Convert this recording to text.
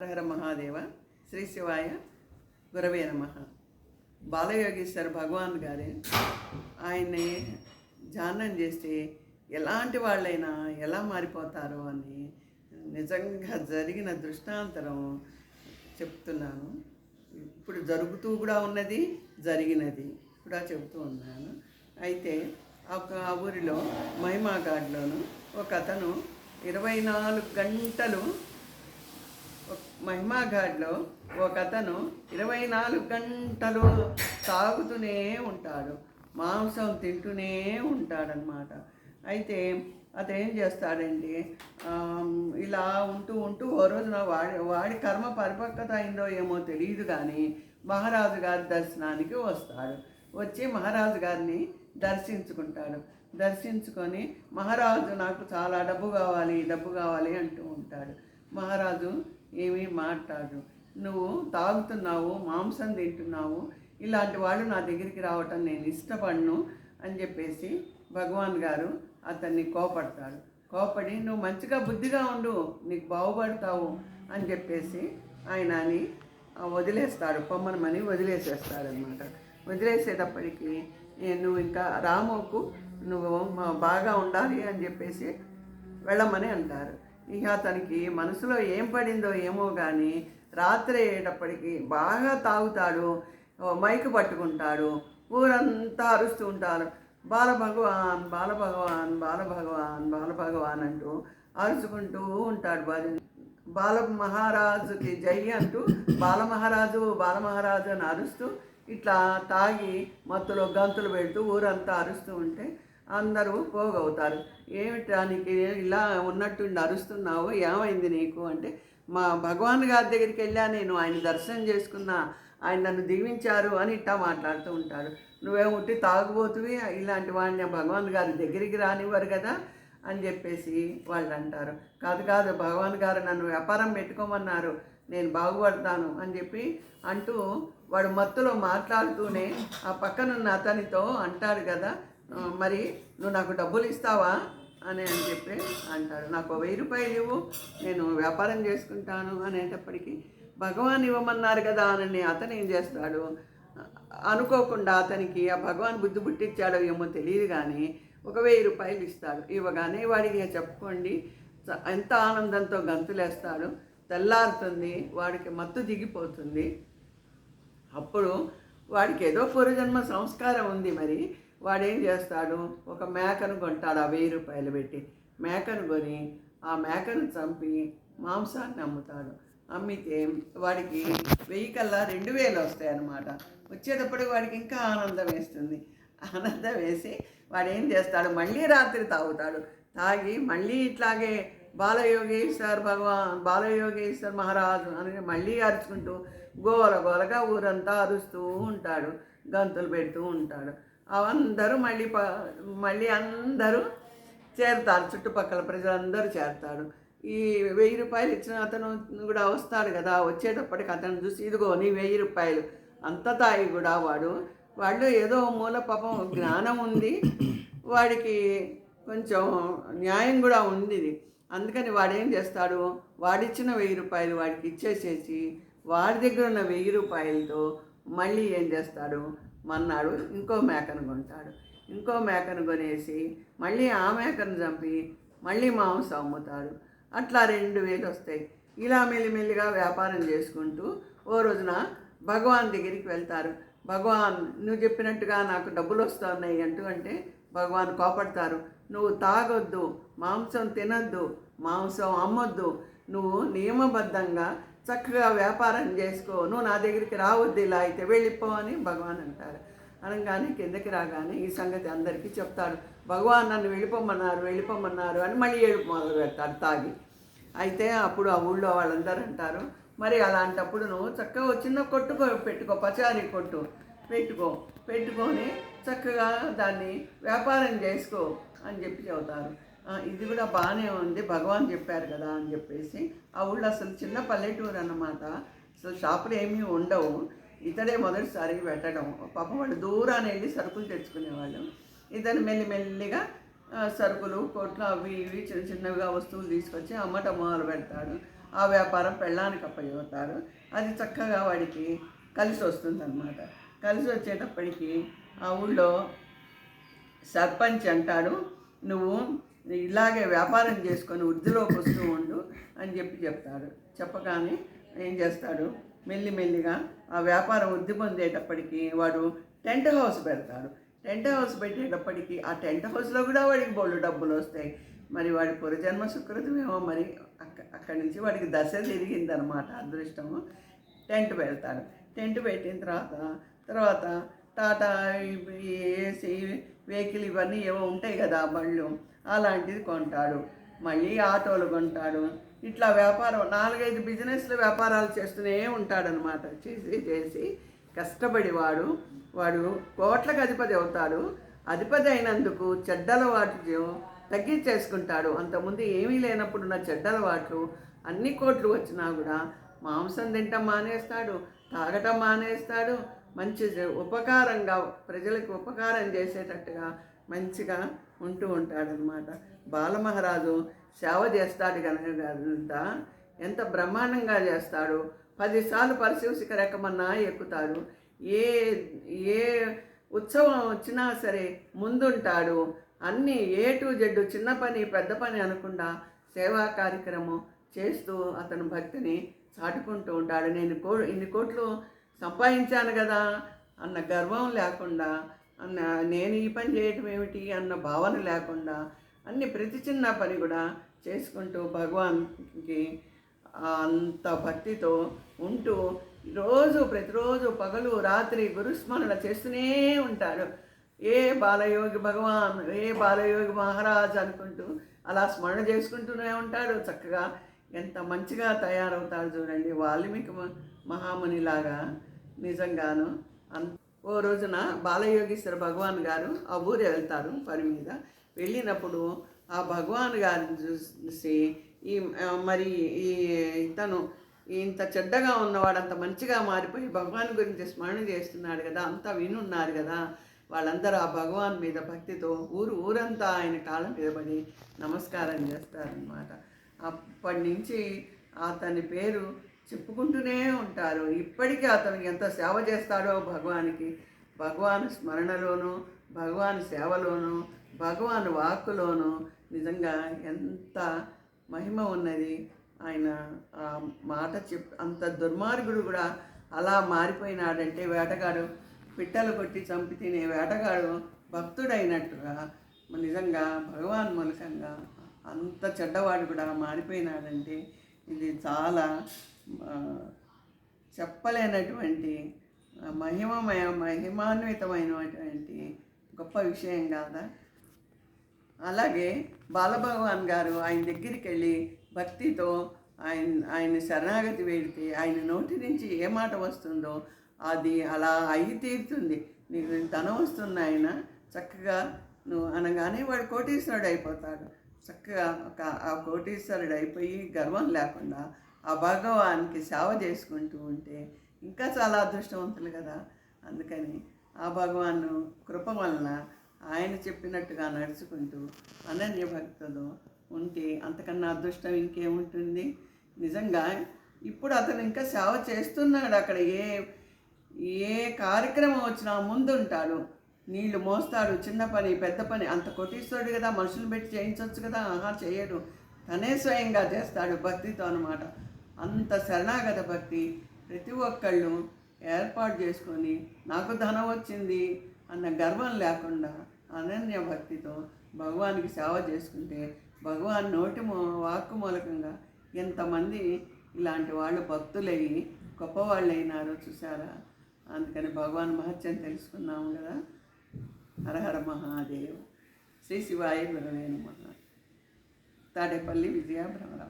హర మహాదేవ శ్రీ శివాయ గురవే నమః. బాలయోగేశ్వర భగవాన్ గారే ఆయన్ని ధ్యానం చేస్తే ఎలాంటి వాళ్ళైనా ఎలా మారిపోతారో అని నిజంగా జరిగిన దృష్టాంతరం చెప్తున్నాను. ఇప్పుడు జరుగుతూ కూడా ఉన్నది, జరిగినది కూడా చెబుతూ ఉన్నాను. అయితే ఆ ఊరిలో మహిమాగాడ్లోను ఒక అతను 24 గంటలు మహిమాఘాట్లో ఒక అతను 24 గంటలు తాగుతూనే ఉంటాడు, మాంసం తింటూనే ఉంటాడనమాట. అయితే అతను ఏం చేస్తాడంటే ఇలా ఉంటూ ఉంటూ ఓ రోజున వాడి కర్మ పరిపక్వత అయిందో ఏమో తెలియదు కానీ మహారాజు గారి దర్శనానికి వస్తాడు. వచ్చి మహారాజు గారిని దర్శించుకొని మహారాజు నాకు చాలా డబ్బు కావాలి అంటూ ఉంటాడు. మహారాజు ఏమీ మాట్లాడు, నువ్వు తాగుతున్నావు, మాంసం తింటున్నావు, ఇలాంటి వాళ్ళు నా దగ్గరికి రావటం నేను ఇష్టపడను అని చెప్పేసి భగవాన్ గారు అతన్ని కోపడి నువ్వు మంచిగా బుద్ధిగా ఉండు, నీకు బాగుపడతావు అని చెప్పేసి ఆయన అని వదిలేస్తాడు, పొమ్మనమని వదిలేసేస్తాడనమాట. వదిలేసేటప్పటికి నువ్వు ఇంకా రామోకు నువ్వు బాగా ఉండాలి అని చెప్పేసి వెళ్ళమని అంటారు. ఇక అతనికి మనసులో ఏం పడిందో ఏమో కానీ రాత్రి అయ్యేటప్పటికి బాగా తాగుతాడు, మైకు పట్టుకుంటాడు, ఊరంతా అరుస్తూ ఉంటారు, బాలభగవాన్ బాలభగవాన్ బాలభగవాన్ బాలభగవాన్ అంటూ అరుచుకుంటూ ఉంటాడు. బాలమహారాజుకి జై అంటూ బాలమహారాజు అని అరుస్తూ ఇట్లా తాగి మత్తులో గంతులు పెడుతూ ఊరంతా అరుస్తూ ఉంటే అందరూ పోగవుతారు. ఏమిటానికి ఇలా ఉన్నట్టుండి అరుస్తున్నావు, ఏమైంది నీకు అంటే, మా భగవాన్ గారి దగ్గరికి వెళ్ళా, నేను ఆయన దర్శనం చేసుకున్నా, ఆయన నన్ను దీవించారు అని ఇట్టా మాట్లాడుతూ ఉంటాడు. నువ్వేముట్టి తాగుబోతువి, ఇలాంటి వాడిని భగవాన్ గారి దగ్గరికి రానివ్వరు కదా అని చెప్పేసి వాళ్ళు అంటారు. కాదు భగవాన్ గారు నన్ను వ్యాపారం పెట్టుకోమన్నారు, నేను బాగుపడతాను అని చెప్పి అంటూ వాడు మత్తులో మాట్లాడుతూనే ఆ పక్కనున్న అతనితో అంటాడు కదా, మరి నువ్వు నాకు డబ్బులు ఇస్తావా అని చెప్పి అంటాడు. నాకు 1000 రూపాయలు ఇవ్వు, నేను వ్యాపారం చేసుకుంటాను అనేటప్పటికీ భగవాన్ ఇవ్వమన్నారు కదా అని అతను ఏం చేస్తాడు, అనుకోకుండా అతనికి ఆ భగవాన్ బుద్ధి పుట్టించాడో ఏమో తెలియదు కానీ ఒక 1000 రూపాయలు ఇస్తాడు. ఇవ్వగానే వాడికి చెప్పుకోండి ఎంత ఆనందంతో గంతులేస్తాడు. తెల్లారుతుంది, వాడికి మత్తు దిగిపోతుంది. అప్పుడు వాడికి ఏదో పూర్వజన్మ సంస్కారం ఉంది, మరి వాడేం చేస్తాడు, ఒక మేకను కొంటాడు, ఆ 1000 రూపాయలు పెట్టి మేకను కొని ఆ మేకను చంపి మాంసాన్ని అమ్ముతాడు. అమ్మితే వాడికి 1000 కల్లా 2000 వస్తాయి అన్నమాట. వచ్చేటప్పటికి వాడికి ఇంకా ఆనందం వేస్తుంది. ఆనందం వేసి వాడు ఏం చేస్తాడు, మళ్ళీ రాత్రి తాగుతాడు. తాగి మళ్ళీ ఇట్లాగే బాలయోగేశ్వర్ మహారాజు అని మళ్ళీ అరుచుకుంటూ గోలగా ఊరంతా అరుస్తూ ఉంటాడు, గంతులు పెడుతూ ఉంటాడు. అందరూ మళ్ళీ అందరూ చేరుతారు, చుట్టుపక్కల ప్రజలందరూ చేరుతాడు. ఈ 1000 రూపాయలు ఇచ్చిన అతను కూడా వస్తాడు కదా, వచ్చేటప్పటికి అతను చూసి ఇదిగో నీ 1000 రూపాయలు. అంత తాగి కూడా వాళ్ళు ఏదో మూల పాపం జ్ఞానం ఉంది, వాడికి కొంచెం న్యాయం కూడా ఉంది. అందుకని వాడేం చేస్తాడు, వాడిచ్చిన 1000 రూపాయలు వాడికి ఇచ్చేసేసి వాడి దగ్గర ఉన్న 1000 రూపాయలతో మళ్ళీ ఏం చేస్తాడు, మన్నాడు ఇంకో మేకను కొంటాడు. ఇంకో మేకను కొనేసి మళ్ళీ ఆ మేకను చంపి మళ్ళీ మాంసం అమ్ముతాడు. అట్లా 2000 వస్తాయి. ఇలా మెల్లిమెల్లిగా వ్యాపారం చేసుకుంటూ ఓ రోజున భగవాన్ దగ్గరికి వెళ్తారు. భగవాన్ నువ్వు చెప్పినట్టుగా నాకు డబ్బులు వస్తున్నాయి అంటే భగవాన్ కోపడతారు. నువ్వు తాగొద్దు, మాంసం తినొద్దు, మాంసం అమ్మొద్దు, నువ్వు నియమబద్ధంగా చక్కగా వ్యాపారం చేసుకో, నువ్వు నా దగ్గరికి రావద్దు, ఇలా అయితే వెళ్ళిపో అని భగవాన్ అంటారు. అనగానే కిందకి రాగానే ఈ సంగతి అందరికీ చెప్తాడు. భగవాన్ నన్ను వెళ్ళిపోమన్నారు అని మళ్ళీ ఏడుపు మొదలు పెడతాడు తాగి. అయితే అప్పుడు ఆ ఊళ్ళో వాళ్ళందరూ అంటారు, మరి అలాంటప్పుడు నువ్వు చక్కగా చిన్న కొట్టు పెట్టుకో, పచారీ కొట్టు పెట్టుకొని చక్కగా దాన్ని వ్యాపారం చేసుకో అని చెప్పి చెబుతారు. ఇది కూడా బాగానే ఉంది, భగవాన్ చెప్పారు కదా అని చెప్పేసి ఆ ఊళ్ళో అసలు చిన్న పల్లెటూరు అన్నమాట, అసలు షాపులు ఏమీ ఉండవు. ఇతడే మొదటిసారి పెట్టడం. పాపం వాళ్ళు దూరాన్ని వెళ్ళి సరుకులు తెచ్చుకునేవాళ్ళు. ఇతను మెల్లిగా సరుకులు, కొట్లు అవి ఇవి చిన్న చిన్నవిగా వస్తువులు తీసుకొచ్చి అమ్మటం మొదలు పెడతాడు. ఆ వ్యాపారం పెళ్ళానికి అప్పచెబుతారు. అది చక్కగా వాడికి కలిసి వస్తుందన్నమాట. కలిసి వచ్చేటప్పటికి ఆ ఊళ్ళో సర్పంచ్ అంటాడు, నువ్వు ఇలాగే వ్యాపారం చేసుకొని వృద్ధిలోకి వస్తూ ఉండు అని చెప్తాడు. చెప్పగానే ఏం చేస్తాడు, మెల్లిమెల్లిగా ఆ వ్యాపారం వృద్ధి పొందేటప్పటికి వాడు టెంట్ హౌస్ పెడతాడు. టెంట్ హౌస్ పెట్టేటప్పటికి ఆ టెంట్ హౌస్లో కూడా వాడికి బోల్డు డబ్బులు వస్తాయి. మరి వాడి పురజన్మ సుకృతమేమో, మరి అక్కడి నుంచి వాడికి దశ తిరిగిందనమాట, అదృష్టము. టెంట్ పెడతాడు. టెంట్ పెట్టిన తర్వాత టాటా ఏసీ వెహికల్ ఇవన్నీ ఏవో ఉంటాయి కదా బళ్ళు, అలాంటిది కొంటాడు. మళ్ళీ ఆటోలు కొంటాడు. ఇట్లా వ్యాపారం 4-5 బిజినెస్లు వ్యాపారాలు చేస్తూనే ఉంటాడనమాట. చేసి కష్టపడి వాడు కోట్లకు అధిపతి అవుతాడు. అధిపతి అయినందుకు చెడ్డలవాట్లు తగ్గించేసుకుంటాడు. అంతకుముందు ఏమీ లేనప్పుడు ఉన్న చెడ్డలవాట్లు అన్ని కోట్లు వచ్చినా కూడా మాంసం తింటం మానేస్తాడు, తాగటం మానేస్తాడు. మంచి ఉపకారంగా ప్రజలకు ఉపకారం చేసేటట్టుగా మంచిగా ఉంటూ ఉంటాడనమాట. బాలమహారాజు సేవ చేస్తాడు కనుక ఎంత బ్రహ్మాండంగా చేస్తాడు. 10 సార్లు పరశివ శిఖరెక్కమన్నా ఎక్కుతాడు. ఏ ఉత్సవం వచ్చినా సరే ముందుంటాడు. అన్నీ A to Z, చిన్న పని పెద్ద పని అనకుండా సేవా కార్యక్రమం చేస్తూ అతను భక్తిని చాటుకుంటూ ఉంటాడు. నేను ఇన్ని కోట్లు సంపాదించాను కదా అన్న గర్వం లేకుండా, నేను ఈ పని చేయటం ఏమిటి అన్న భావన లేకుండా ప్రతి చిన్న పని కూడా చేసుకుంటూ భగవాన్కి అంత భక్తితో ఉంటూ ప్రతిరోజు పగలు రాత్రి గురుస్మరణ చేస్తూనే ఉంటాడు. ఏ బాలయోగి భగవాన్, ఏ బాలయోగి మహారాజ్ అనుకుంటూ అలా స్మరణ చేసుకుంటూనే ఉంటాడు. చక్కగా ఎంత మంచిగా తయారవుతాడు చూడండి, వాల్మీకి మహామునిలాగా. నిజంగాను ఓ రోజున బాలయోగీశ్వర భగవాన్ గారు ఆ ఊరు వెళ్తారు పని మీద. వెళ్ళినప్పుడు ఆ భగవాన్ గారిని చూసి ఇతను ఇంత చెడ్డగా ఉన్నవాడు అంత మంచిగా మారిపోయి భగవాన్ గురించి స్మరణ చేస్తున్నాడు కదా, అంతా వినున్నారు కదా, వాళ్ళందరూ ఆ భగవాన్ మీద భక్తితో ఊరంతా ఆయన కాళ్ళ మీద పడి నమస్కారం చేస్తారనమాట. అప్పటి నుంచి అతని పేరు చెప్పుకుంటూనే ఉంటారు. ఇప్పటికీ అతనికి ఎంత సేవ చేస్తాడో భగవానికి, భగవాన్ స్మరణలోనూ, భగవాన్ సేవలోనూ, భగవాన్ వాక్కులోనూ నిజంగా ఎంత మహిమ ఉన్నది. ఆయన ఆ మాట అంత దుర్మార్గుడు కూడా అలా మారిపోయినాడంటే, వేటగాడు పిట్టలు కొట్టి చంపి తినే వేటగాడు భక్తుడైనట్టుగా నిజంగా భగవాన్ మూలకంగా అంత చెడ్డవాడు కూడా మారిపోయినాడంటే ఇది చాలా చెప్పలేనటువంటి మహిమాన్వితమైనటువంటి గొప్ప విషయం కాదా. అలాగే బాలభగవాన్ గారు ఆయన దగ్గరికి వెళ్ళి భక్తితో ఆయన శరణాగతి వేడితే ఆయన నోటి నుంచి ఏ మాట వస్తుందో అది అలా అయి తీరుతుంది. నీకు ధనం వస్తుంది, ఆయన చక్కగా నువ్వు అనగానే వాడు కోటీశ్వరుడు అయిపోతాడు. చక్కగా ఆ కోటీశ్వరుడు అయిపోయి గర్వం లేకుండా ఆ భగవానికి సేవ చేసుకుంటూ ఉంటే ఇంకా చాలా అదృష్టవంతులు కదా. అందుకని ఆ భగవాను కృప వలన ఆయన చెప్పినట్టుగా నడుచుకుంటూ అనన్య భక్తులు ఉంటే అంతకన్నా అదృష్టం ఇంకేముంటుంది. నిజంగా ఇప్పుడు అతను ఇంకా సేవ చేస్తున్నాడు. అక్కడ ఏ కార్యక్రమం వచ్చినా ముందుంటాడు. నీళ్లు మోస్తాడు, చిన్న పని పెద్ద పని. అంత కోటీశ్వరుడు కదా, మనుషులు పెట్టి చేయించవచ్చు కదా, చేయడు, తనే స్వయంగా చేస్తాడు భక్తితో అనమాట. అంత శరణాగత భక్తి ప్రతి ఒక్కళ్ళు ఏర్పాటు చేసుకొని నాకు ధనం వచ్చింది అన్న గర్వం లేకుండా అనన్య భక్తితో భగవానికి సేవ చేసుకుంటే భగవాన్ నోటి వాక్కు మూలకంగా ఎంతమంది ఇలాంటి వాళ్ళు భక్తులయ్యి గొప్పవాళ్ళు అయినారో చూసారా. అందుకని భగవాన్ మహత్యం తెలుసుకున్నాము కదా. హరహర మహాదేవ్. శ్రీ శివాయ గురవే నమః. తాడేపల్లి విజయ భ్రమరాంబ.